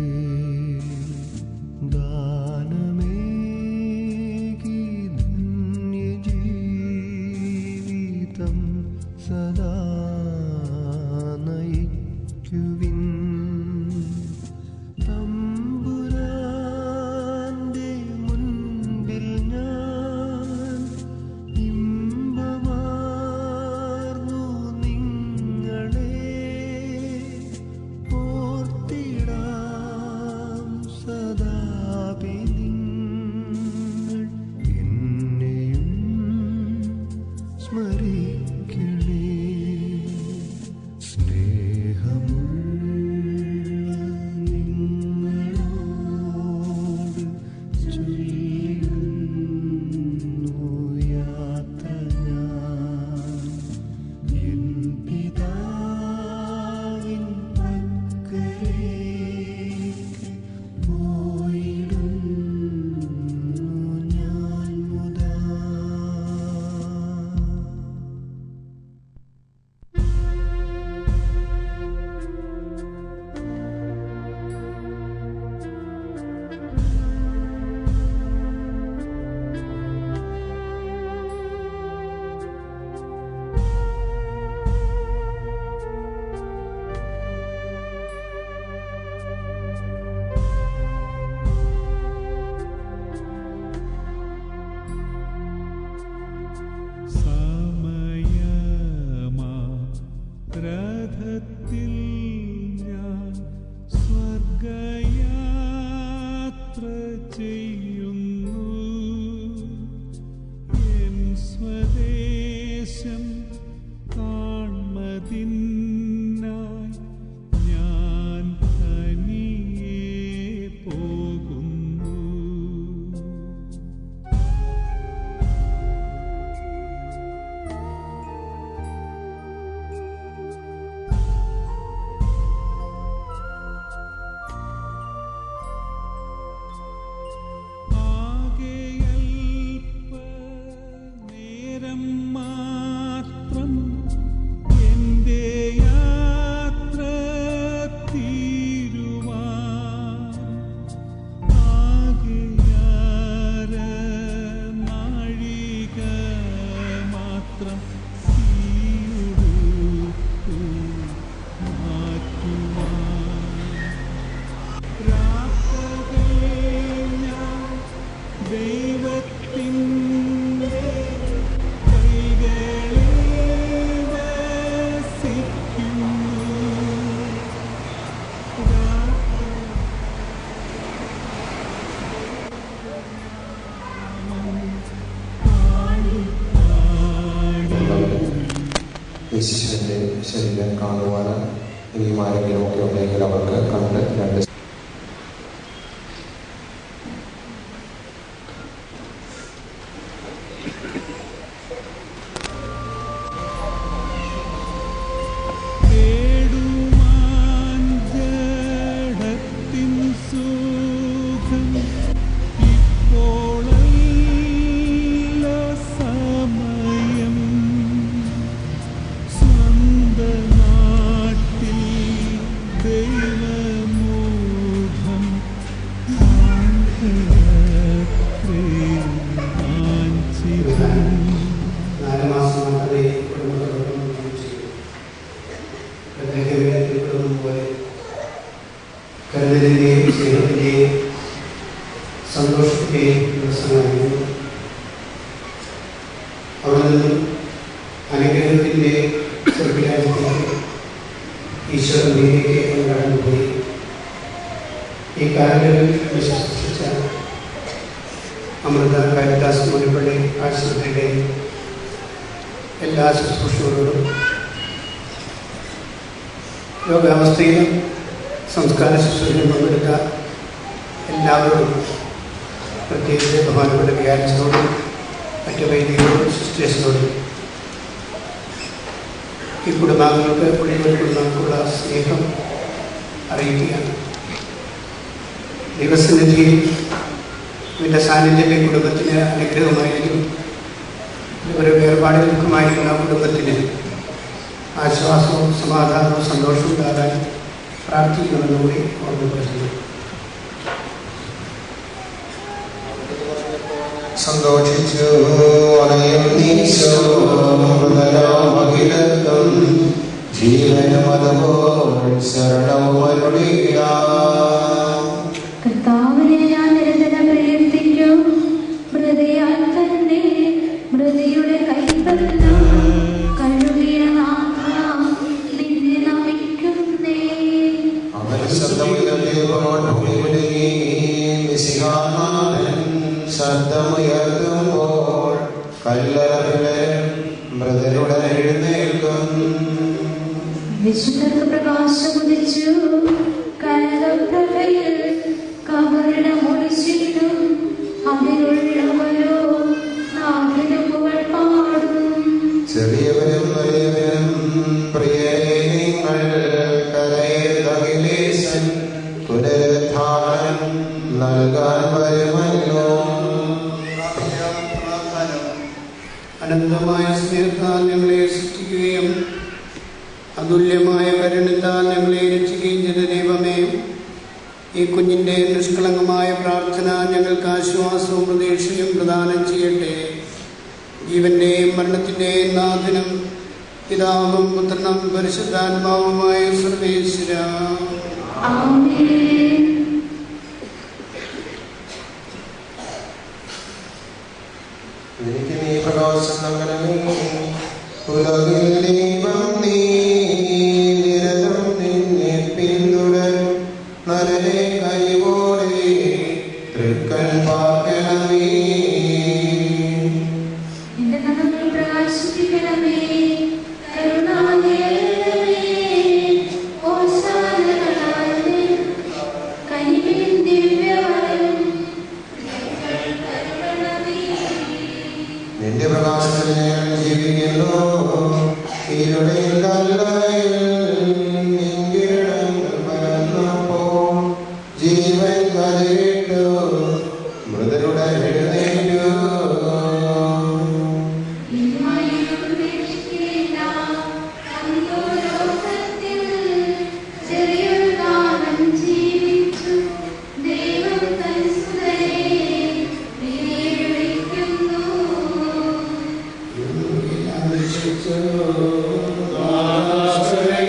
ദാനമേകി ധന്യജീവിതം സദാ നയിക്കുവിൻ. തമ്പുരാന്റെ മുൻപിൽ ഞാൻ ഇമ്പമാർന്നു നിങ്ങളെ ഓർത്തിടാം സദാപി നിങ്ങൾ എന്നെയും സ്മരിക്കണേ. സ്നേഹമുള്ള ഈ ശിശുവിൻ്റെ ശരീരം കാണുവാൻ ഇനിയും ആരെങ്കിലും ഒക്കെ ഉണ്ടെങ്കിൽ അവർക്ക് കണ്ട് രണ്ട് കരുതലിൻ്റെയും സ്നേഹത്തിൻ്റെയും സന്തോഷത്തിൻ്റെയും ദിവസമായിരുന്നു. അവിടെ നിന്നും അനുഗ്രഹത്തിൻ്റെ സ്വർഗ്ഗരാജ്യത്തിലേക്ക് ഈശ്വരനിലേക്ക് കടന്നുപോയി. ഈ കാലങ്ങളിൽ വിശ്വസിച്ച അമൃത കാരിദാസ് മുനിപ്പള്ളി ആശുപത്രിയുടെ എല്ലാ ശുശ്രൂഷകളോടും രോഗാവസ്ഥയിലും സംസ്കാര ശുശ്രൂഷയിൽ പങ്കെടുത്ത എല്ലാവരോടും, പ്രത്യേകിച്ച് ബഹുമാനപ്പെട്ട വികാരിച്ചതോടും മറ്റു വൈദികരോടും സിസ്റ്റേഴ്സിനോടും ഈ കുടുംബാംഗങ്ങൾക്ക് കുടുംബങ്ങൾക്കുള്ള സ്നേഹം അറിയിക്കുകയാണ്. ദൈവസന്നിധിയിൽ ഇതിൻ്റെ സാന്നിധ്യം ഈ കുടുംബത്തിന് അനുഗ്രഹമായിരിക്കും. ഒരു വേർപാടിൽ ദുഃഖമായിരിക്കുന്ന കുടുംബത്തിന് ആശ്വാസവും സമാധാനവും സന്തോഷവും ഉണ്ടാകാൻ പ്രാർത്ഥിക്കണമെന്നുകൂടി ഓർമ്മപ്പെടുത്തുന്നു. സന്തോഷിച്ചു അണയുന്നീശോമൃതരാമഖിലത്തും ജീവനും അതുപോൽ ശരണവും അരുളിയിടാം. കർത്താവിനെ ഞാൻ നിരന്തരം പ്രയത്നിക്കും, മൃതിയാൽ തന്നെ മൃതിയുടെ കൈപ്പല്ലാം കഴുകിയ നാഥ നിന്നെ നമിക്കുന്നേ. അവന് ശബ്ദമുയർത്തുമ്പോൾ കല്ലറകളെ മൃതരുടെ എഴുന്നേൽക്കും. വിശുദ്ധർക്ക് പ്രകാശം ഉദിച്ചു, കനകപ്രഭയിൽ കബറിടം ഒളിച്ചിട്ടും അതിലുള്ളവരോ നാഥന് പുകഴ് പാടും. ചെറിയവരും വലിയവരും പ്രിയരെ നിങ്ങൾ കരയതകിലേശൻ പുനരുദ്ധാനം നൽകാൻ വരുമല്ലോ. അനന്തമായ സ്നേഹത്താൽ ഞങ്ങളെ സൃഷ്ടിക്കുകയും അതുല്യമായ കരുണത്താൽ ഞങ്ങളെ രക്ഷിക്കുകയും ചെയ്ത ദൈവമേ, ഈ കുഞ്ഞിൻ്റെ നിഷ്കളങ്കമായ പ്രാർത്ഥന ഞങ്ങൾക്ക് ആശ്വാസവും പ്രതീക്ഷയും പ്രദാനം ചെയ്യട്ടെ. ജീവന്റെയും മരണത്തിൻ്റെയും നാഥനും പിതാവും പുത്രനും പരിശുദ്ധാത്മാവുമായ സർവേശ്വര. എനിക്ക് നീ പ്രകാശം നൽകണമേ. ഉലകിൽ ദൈവം നീ നിരതം നിന്നെ പിന്തുടരും നരനെ കൈവോടെ തൃക്കൺ പാർക്കണമേ. നിന്റെ കണ്ണുകൾ പ്രകാശിപ്പിക്കണമേ, കരുണാനിധിയേ, ഓശാനകളാലെ കനിവിൻ ദിവ്യവരം കരുണമേ. നിന്റെ പ്രകാശത്തിൽ ഞാൻ ജീവിക്കുന്നു. ഇരുടെ കല്ലറയിൽ നിൻകിരണങ്ങൾ പരന്നപ്പോൾ ജീവൻ കരയിട്ടു മൃതരുടെ എഴുന്നേറ്റു. ആശ്രയ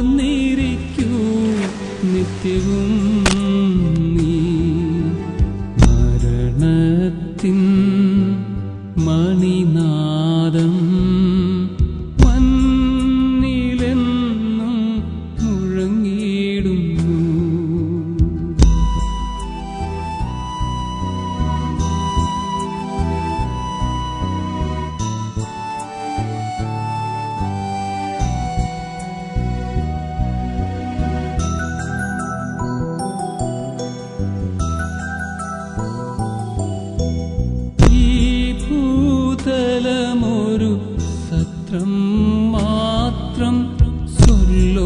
ഉണർന്നിരിക്കൂ നിത്യവും നീ മരണത്തിൻ മണിനാദം മണ്ണിലെന്നും മുഴങ്ങിടുന്നു. ഭൂതലമൊരു സത്രം മാത്രം സ്വർലോകമല്ലോ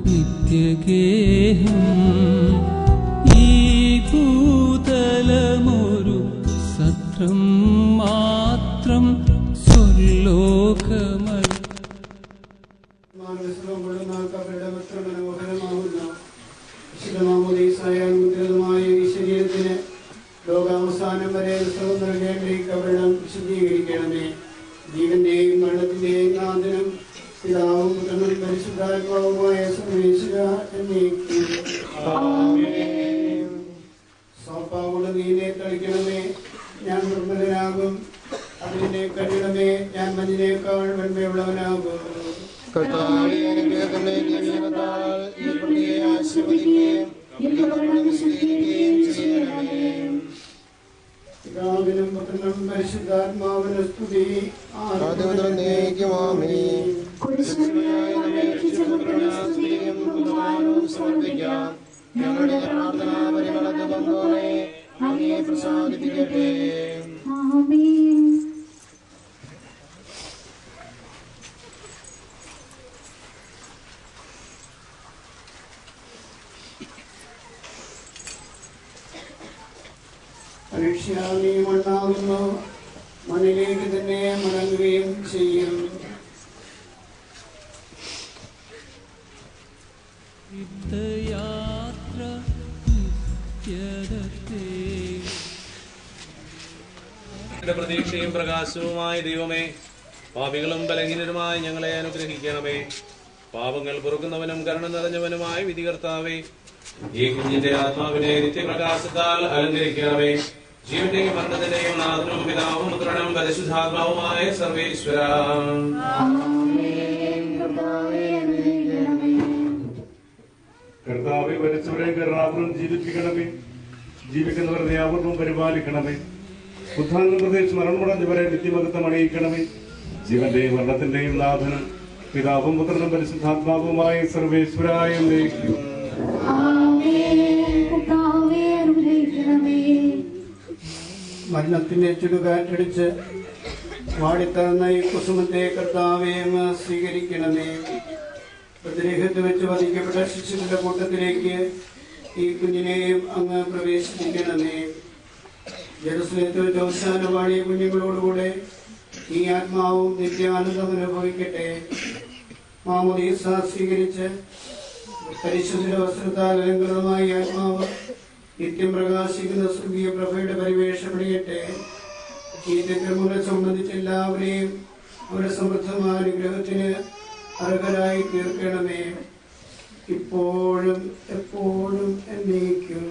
നിത്യഗേഹം. ഈ ഭൂതലമൊരു സത്രം മാത്രം സ്വർലോകമല്ലോ. ശരീരത്തിന് ലോകാവസാനം വരെ ഉത്സവം നൽകേണ്ട ഈ കവരണം വിശദീകരിക്കണമേ. ജീവന്റെയും മരണത്തിന്റെയും നാഥനും പിതാവും പുത്രനും പരിശുദ്ധാത്മാവുമായ സർവേശ്വര എന്നേക്കും. സോപ്പാവുകൊണ്ട് നീനെ തളിക്കണമേ, ഞാൻ നിർമ്മലനാകും. അതിനെ കഴിയണമേ, ഞാൻ മഞ്ഞിനേക്കാൾ വെണ്മയുള്ളവനാകും. പിതാവിനും പുത്രനും പരിശുദ്ധാത്മാവിനും സ്തുതി. ഞങ്ങളുടെ പ്രാർത്ഥന പരിമളത്ത് വന്നോനെ അങ്ങേ പ്രസാദിപ്പിക്കട്ടെ. മനുഷ്യ നീ മണ്ണാകുന്നു, മണ്ണിലേക്ക് തന്നെ മടങ്ങുകയും ചെയ്യും. യാത്ര പ്രതീക്ഷയും പ്രകാശവുമായ ദൈവമേ, പാപികളും ബലഹീനരുമായ ഞങ്ങളെ അനുഗ്രഹിക്കണമേ. പാപങ്ങൾ പൊറുക്കുന്നവനും കരുണ നിറഞ്ഞവനുമായ വിധികർത്താവേ, ഈ കുഞ്ഞിന്റെ ആത്മാവിനെ നിത്യപ്രകാശത്താൽ അലങ്കരിക്കണമേ. ജീവന്റെയും മരണത്തിന്റെയും നാഥനും പിതാവും പുത്രനും പരിശുദ്ധാത്മാവുമായ സർവേശ്വര. കർത്താവെ, മരിച്ചവരെ കരുണാപൂർവ്വം ജീവിപ്പിക്കണമേ. ജീവിക്കുന്നവരെ ദയാപൂർവ്വം പരിപാലിക്കണമേ. ഉദ്ധാനം പ്രദേശ് മരണമടഞ്ഞവരെ നിത്യമകത്വം അണിയിക്കണമേ. ജീവന്റെയും മരണത്തിന്റെയും നാഥനും പിതാവും പുത്രനും പരിശുദ്ധാത്മാവുമായ സർവേശ്വരായ എന്നേക്കും. മരണത്തിന്റെ ചുടുകാറ്റടിച്ച് വാടിത്തന്ന ഈ കുസുമത്തെ കർത്താവേ സ്വീകരിക്കണമേ. പ്രതിരേഹത്ത് വെച്ച് വധിക്കപ്പെട്ട ശിശുക്കളുടെ കൂട്ടത്തിലേക്ക് ഈ കുഞ്ഞിനെയും അങ്ങ് പ്രവേശിപ്പിക്കണമേ. ജെറുസലേമിൽ വെച്ച് അവസാന വാടിയ കുഞ്ഞുങ്ങളോടുകൂടെ ഈ ആത്മാവും നിത്യാനന്ദം അനുഭവിക്കട്ടെ. മാമോദീസ സ്വീകരിച്ച് പരിശുദ്ധ വസ്ത്രത്താൽ അലങ്കൃതമായ ആത്മാവ് നിത്യം പ്രകാശിക്കുന്ന സ്വർഗീയ പ്രഭയുടെ പരിവേഷമണിയട്ടെ. ഈ തിരുമുറ സംബന്ധിച്ച് എല്ലാവരെയും അവരുടെ സമൃദ്ധമായ അനുഗ്രഹത്തിന് അർഹരായി തീർക്കണമേ, ഇപ്പോഴും എപ്പോഴും എന്നേക്കും.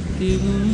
നിത്യവും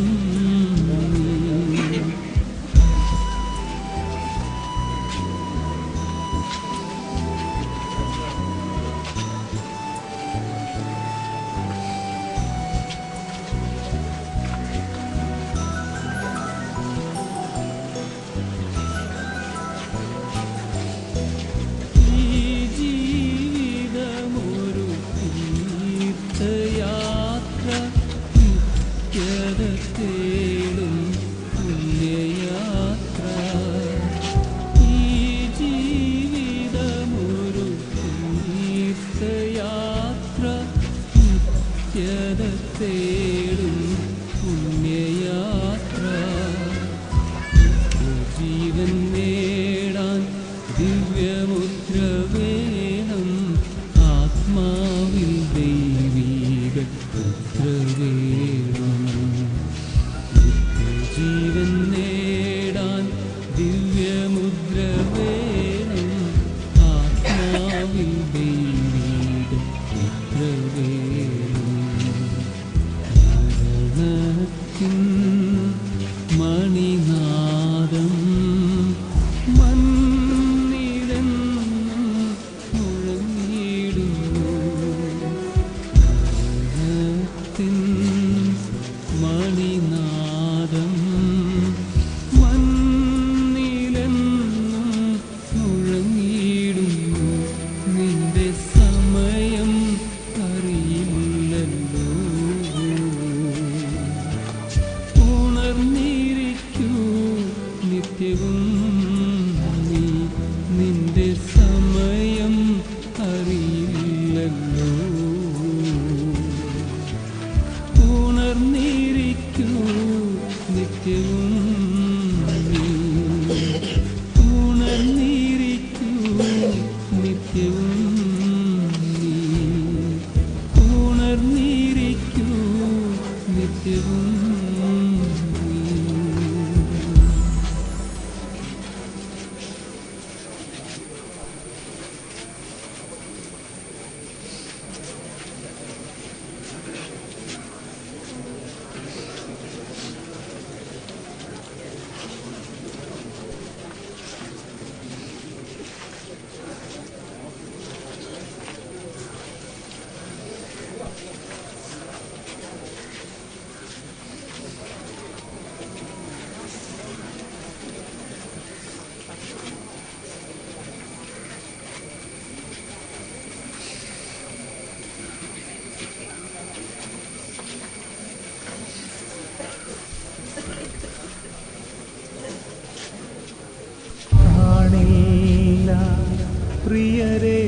പ്രിയരേ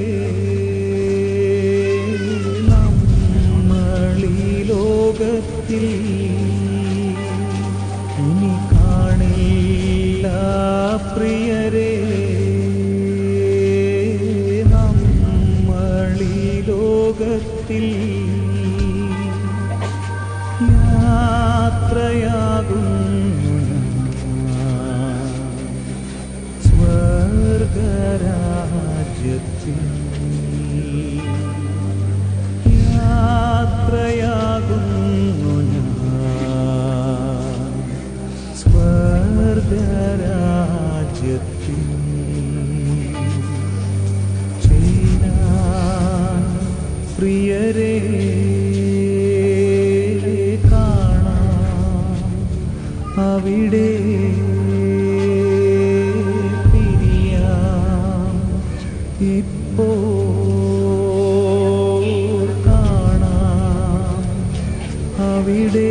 നമ്മളീ ലോകത്തിൽ ഇനി കാണില്ല പ്രിയരേ നമ്മളീ ലോകത്തിൽ യാത്രയാകുന്നു സ്വർഗരാജ്യത്തിൽ യാത്രയാകുന്നു ഞാൻ സ്വർഗരാജ്യത്തിൽ ചേരാൻ പ്രിയരേ കാണാം അവിടെ ഇപ്പോൾ കാണാം അവിടെ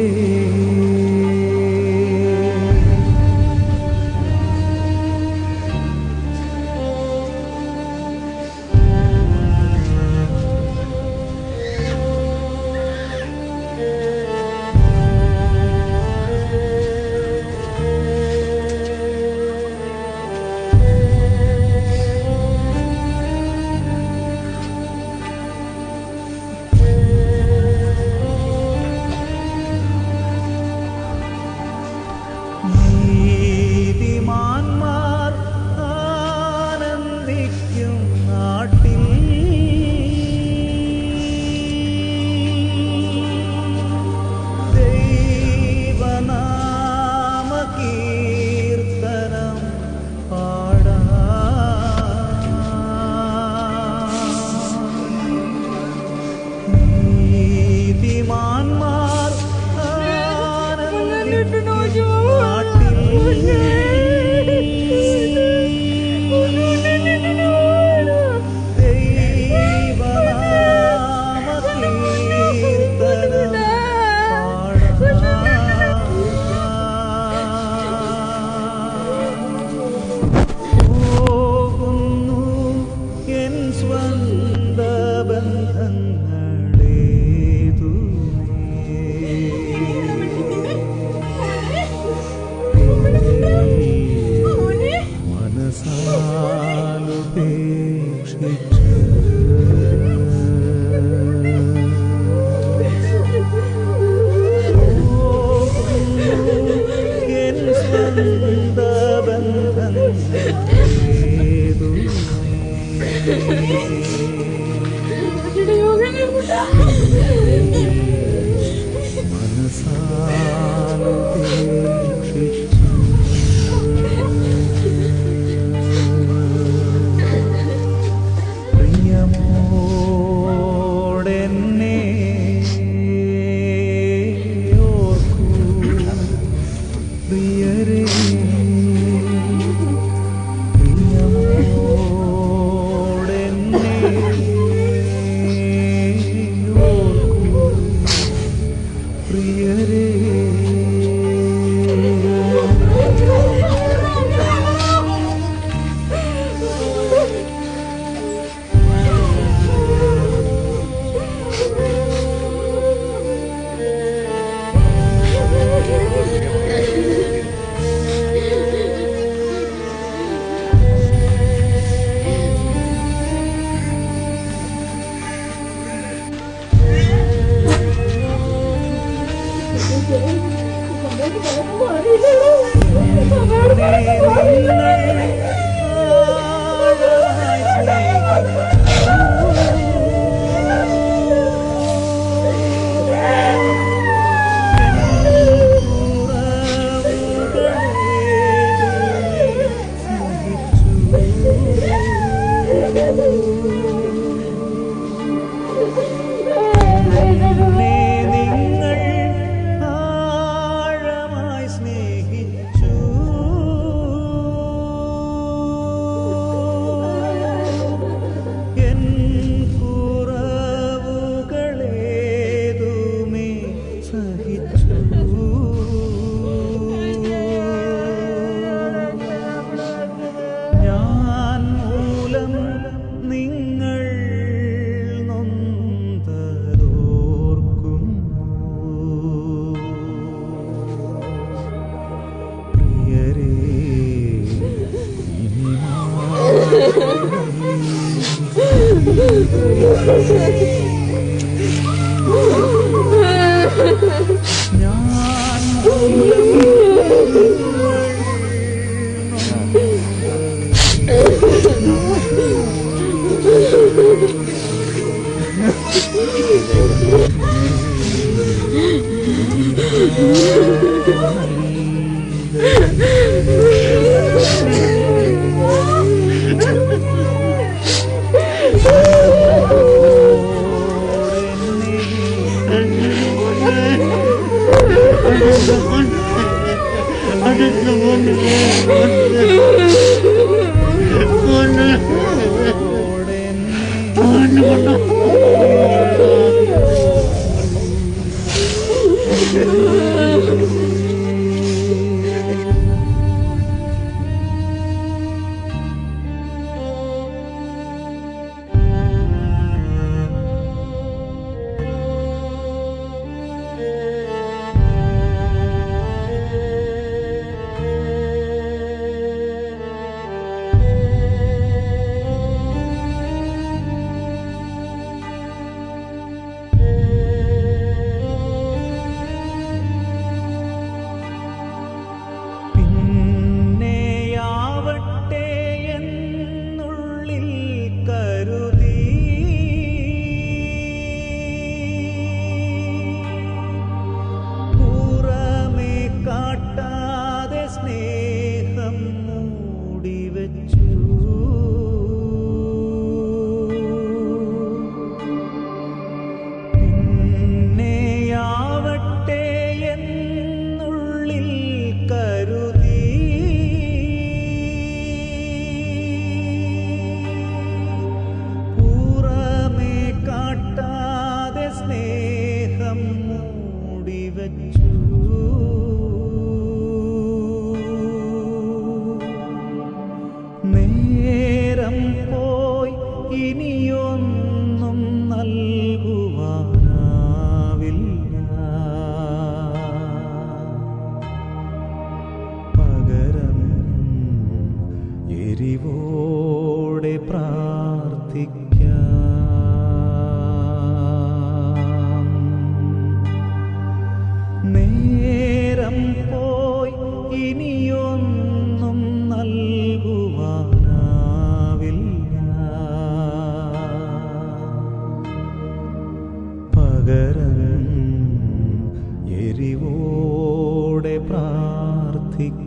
പ്രിയരേ നേരം പോ